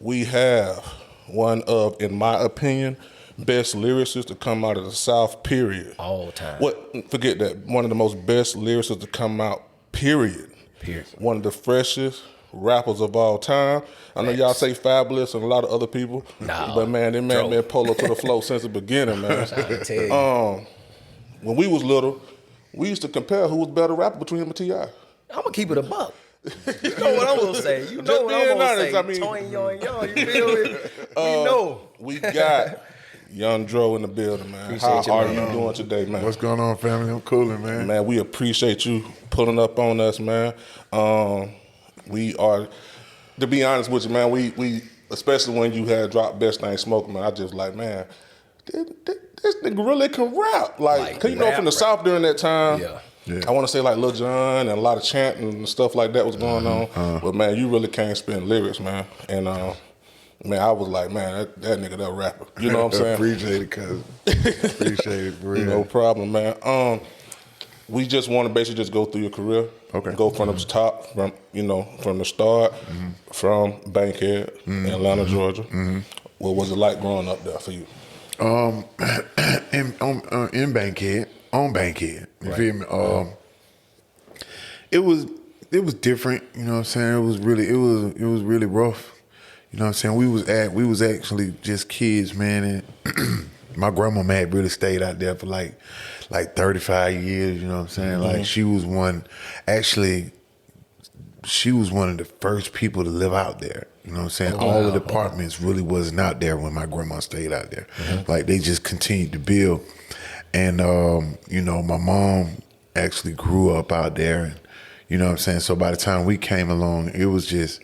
we have one of, in my opinion, best lyricists to come out of the South, period. All time. Forget that. One of the most best lyricists to come out, period. Period. One of the freshest rappers of all time. I know y'all say Fabulous and a lot of other people. Nah, but man, they man been Polo to the flow since the beginning, man. When we was little, we used to compare who was better rapper between him and T.I. I'm gonna keep it a buck. You know what I'm gonna say. You know what I'm gonna say. I mean, you feel me? We know. We got Young Dro in the building, man. Appreciate How you, are you doing today, man? What's going on, family? I'm coolin', man. Man, we appreciate you pulling up on us, man. We are, to be honest with you, man, we especially when you had dropped Best Thing Smoking, man, I just like, man, this nigga really can rap. Like, cause you know from the South during that time, Yeah. I want to say like Lil Jon and a lot of chanting and stuff like that was going on. But man, you really can't spin lyrics, man. And man, I was like, man, that nigga, that rapper. You know what I'm saying? Appreciate it, cuz. Appreciate it, for real. No problem, man. We just want to basically just go through your career. Okay. Go from the top, from the start, from Bankhead, Atlanta, Georgia. What was it like growing up there for you? In Bankhead, on Bankhead. You feel me? It was different, you know what I'm saying? It was really rough. You know what I'm saying? We was actually just kids, man, and my grandma had really stayed out there for like 35 years, you know what I'm saying? Like she was one of the first people to live out there. You know what I'm saying? All of the apartments really wasn't out there when my grandma stayed out there. Like they just continued to build. And my mom actually grew up out there, and you know what I'm saying? So by the time we came along, it was just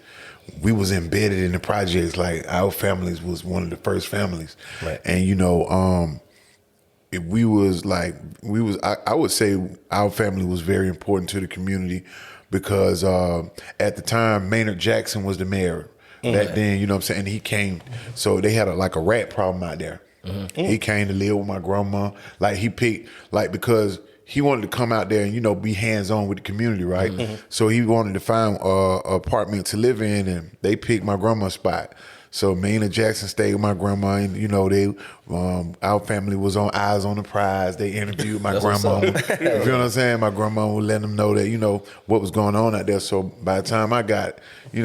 we was embedded in the projects. Like our families was one of the first families. Right. And I would say our family was very important to the community because at the time Maynard Jackson was the mayor back then, you know what I'm saying? And he came, so they had a rat problem out there. He came to live with my grandma. Like he picked, because he wanted to come out there and, be hands-on with the community, right? So he wanted to find an apartment to live in, and they picked my grandma's spot. So Maynard Jackson stayed with my grandma, and our family was on Eyes on the Prize. They interviewed my grandma. You feel what I'm saying? My grandma would let them know that what was going on out there. So by the time I got in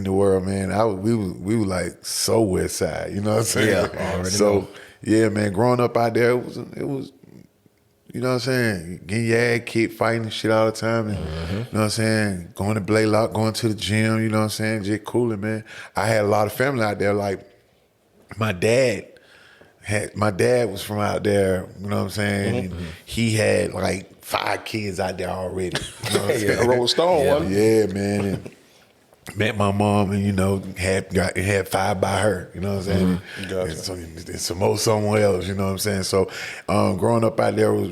the world, man, we were like so West Side. You know what I'm saying? Yeah, already so know. yeah, man, growing up out there, it was. You know what I'm saying? Getting your ass kicked, fighting and shit all the time. And, you know what I'm saying? Going to Blaylock, going to the gym, you know what I'm saying? Just cooling, man. I had a lot of family out there. Like, my dad was from out there, you know what I'm saying? And he had like 5 kids out there already. You know what I'm saying? Rolling Stone, wasn't it? Yeah, man. And met my mom and, had 5 by her, you know what I'm saying? Gotcha. And some more somewhere else, you know what I'm saying? So growing up out there it was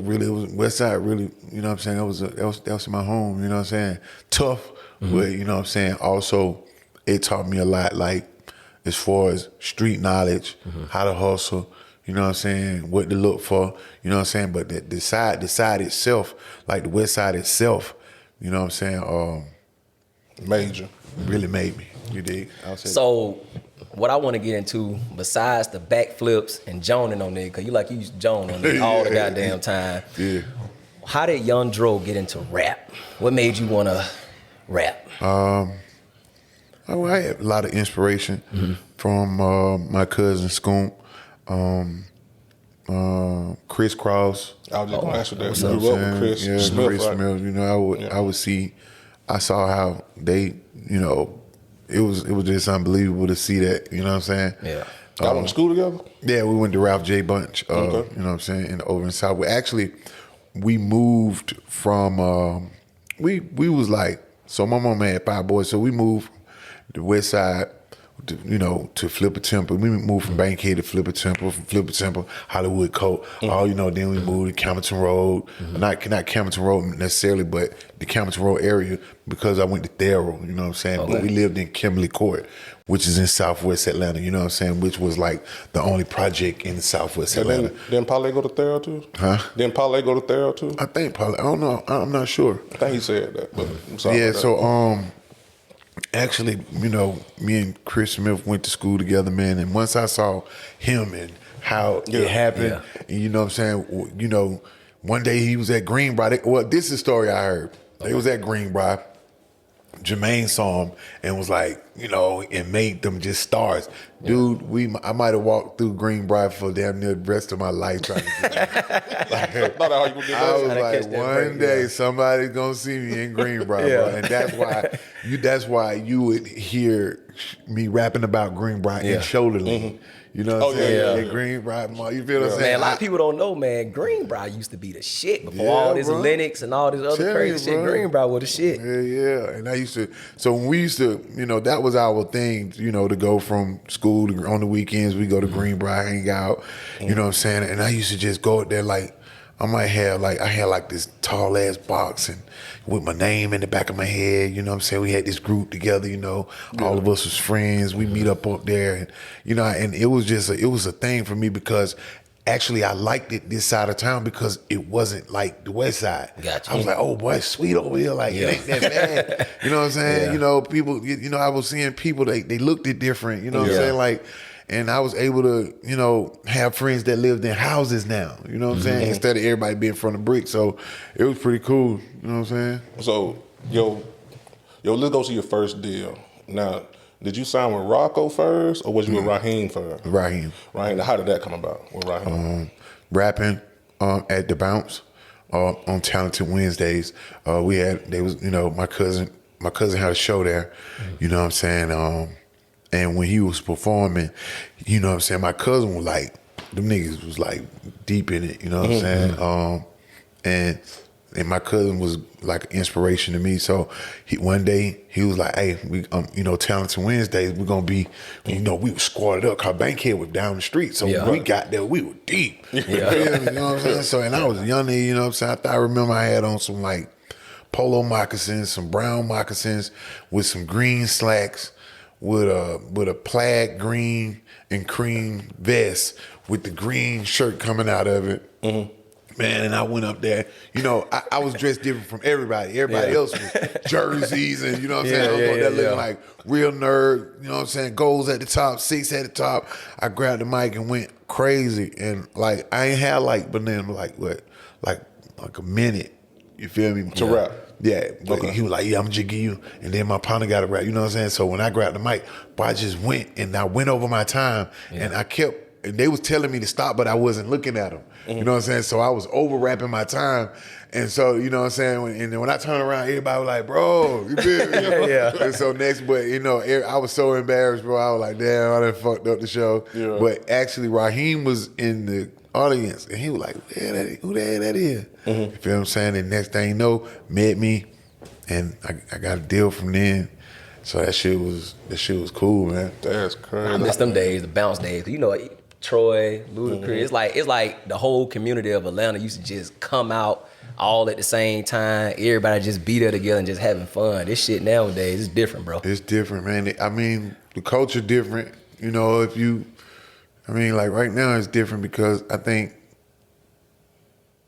West Side really, you know what I'm saying? That was my home, you know what I'm saying? Tough, but you know what I'm saying? Also, it taught me a lot, like as far as street knowledge, how to hustle, you know what I'm saying? What to look for, you know what I'm saying? But the side itself, like the West Side itself, you know what I'm saying? Major. Really made me. You dig? So, what I want to get into, besides the backflips and joning on there, because you used to joan on there all the goddamn time. Yeah. How did Young Dro get into rap? What made you want to rap? I had a lot of inspiration from my cousin Scoop, Kris Kross. I was just going to ask you that. You know You grew what up I'm with Kris saying? Yeah, Smith, Kris right? Smith. I saw how they, it was just unbelievable to see that, you know what I'm saying? Yeah. Y'all went to school together? Yeah, we went to Ralph J. Bunch, you know what I'm saying, over in South. We moved from, we was like, so my mom had 5 boys, so we moved the West Side, to Flipper Temple. We moved from Bankhead to Flipper Temple, from Flipper Temple, Hollywood Coat. Then we moved to Camerton Road. Not Camerton Road necessarily, but the Camerton Road area because I went to Thero, you know what I'm saying? Okay. But we lived in Kimberly Court, which is in Southwest Atlanta, you know what I'm saying? Which was like the only project in Southwest Atlanta. Didn't Parlay go to Thero too? Huh? Didn't Parlay go to Thero too? I think probably, I don't know, I'm not sure. I think he said that, but I'm sorry. Yeah, about that. Actually, you know, me and Kris Smith went to school together, man. And once I saw him and how it happened, and you know what I'm saying, you know, one day he was at Greenbrier. Well, this is a story I heard. They was at Greenbrier. Jermaine saw him and was like, you know, and made them just stars. Dude, I might have walked through Greenbrier for damn near the rest of my life trying to get that. I was like, one day somebody's gonna see me in Greenbrier, bro. And that's why you would hear me rapping about Greenbrier and Shoulder Lean. You know what I'm saying? Yeah. Greenbrier, you feel what I'm saying? Man, a lot of people don't know, man. Greenbrier used to be the shit before all this Linux and all this other crazy shit. Greenbrier was the shit. Yeah. And I used to, so when we used to, you know, that was our thing, you know, to go from school to, on the weekends, we go to Greenbrier, hang out, you know what I'm saying? And I used to just go out there like, I had this tall ass box and with my name in the back of my head, you know what I'm saying? We had this group together, you know, all of us was friends. We meet up there and, you know, and it was just, it was a thing for me because actually I liked it this side of town because it wasn't like the west side. Gotcha. I was like, oh boy, it's sweet over here. Like, it ain't that bad. You know what I'm saying? You know, people, you know, I was seeing people, they looked it different, you know what I'm saying? Like, and I was able to, you know, have friends that lived in houses now, you know what I'm saying? Instead of everybody being from the brick. So it was pretty cool, you know what I'm saying? So, let's go to your first deal. Now, did you sign with Rocco first or was you with Raheem first? Raheem. How did that come about with Raheem? Rapping at the Bounce on Talented Wednesdays. My cousin had a show there, you know what I'm saying? And when he was performing, you know what I'm saying, my cousin was like, them niggas was like deep in it, you know what I'm saying? And my cousin was like an inspiration to me. So one day he was like, hey, we you know, Talented Wednesdays, we're gonna be, you know, we were squatted up, cause Bankhead was down the street. So when we got there, we were deep. You know what I'm saying? So, and I was young, you know what I'm saying? I remember I had on some like polo moccasins, some brown moccasins with some green slacks, with a plaid green and cream vest with the green shirt coming out of it. Man, and I went up there. You know, I was dressed different from everybody. Everybody else was jerseys and, you know what I'm saying? I was going there looking like real nerd, you know what I'm saying? Goals at the top, 6 at the top. I grabbed the mic and went crazy. And like, I ain't had like, but then like what? Like a minute, you feel me? To rap. Yeah, but he was like, yeah, I'm gonna just give you, and then my partner got to rap, you know what I'm saying? So when I grabbed the mic, boy, I just went, and I went over my time, and I kept, and they was telling me to stop, but I wasn't looking at them, you know what I'm saying? So I was over rapping my time, and so, you know what I'm saying? And then when I turned around, everybody was like, bro, you feel me? And so next, but you know, I was so embarrassed, bro, I was like, damn, I done fucked up the show. But actually, Raheem was in the audience, and he was like, who the hell that is? You feel what I'm saying? And next thing you know, met me, and I got a deal from then. So that shit was cool, man. That's crazy. I miss them days, the bounce days. You know, Troy, Ludacris. It's like the whole community of Atlanta used to just come out all at the same time. Everybody just be there together and just having fun. This shit nowadays is different, bro. It's different, man. I mean, the culture different. You know, like right now it's different because I think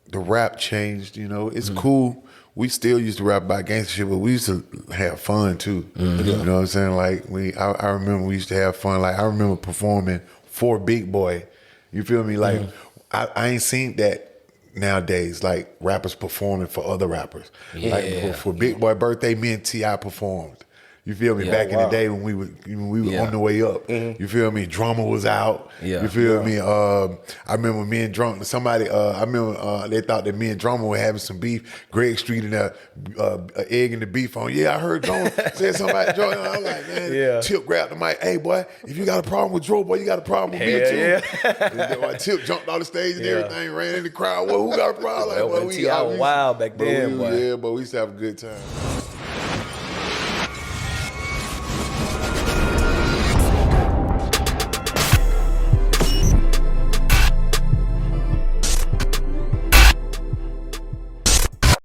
the rap changed, you know. It's cool. We still used to rap about gangster shit, but we used to have fun too. You know what I'm saying? Like I remember we used to have fun. Like I remember performing for Big Boy. You feel me? Like I ain't seen that nowadays. Like rappers performing for other rappers. Like for Big Boy birthday, me and T.I. performed. You feel me? Back in the day when we were on the way up. You feel me? Drummer was out. You feel me? I remember me and Drummer, they thought that me and Drummer were having some beef. Greg Street and egg in the beef on. Yeah, I heard Drummer said something about Joe. I was like, man, Tip grabbed the mic. Hey, boy, if you got a problem with Joe, boy, you got a problem with me too. Tip jumped on the stage and everything, ran in the crowd. Well, who got a problem? Like, T.I. was wild back then, boy. Yeah, but we used to have a good time.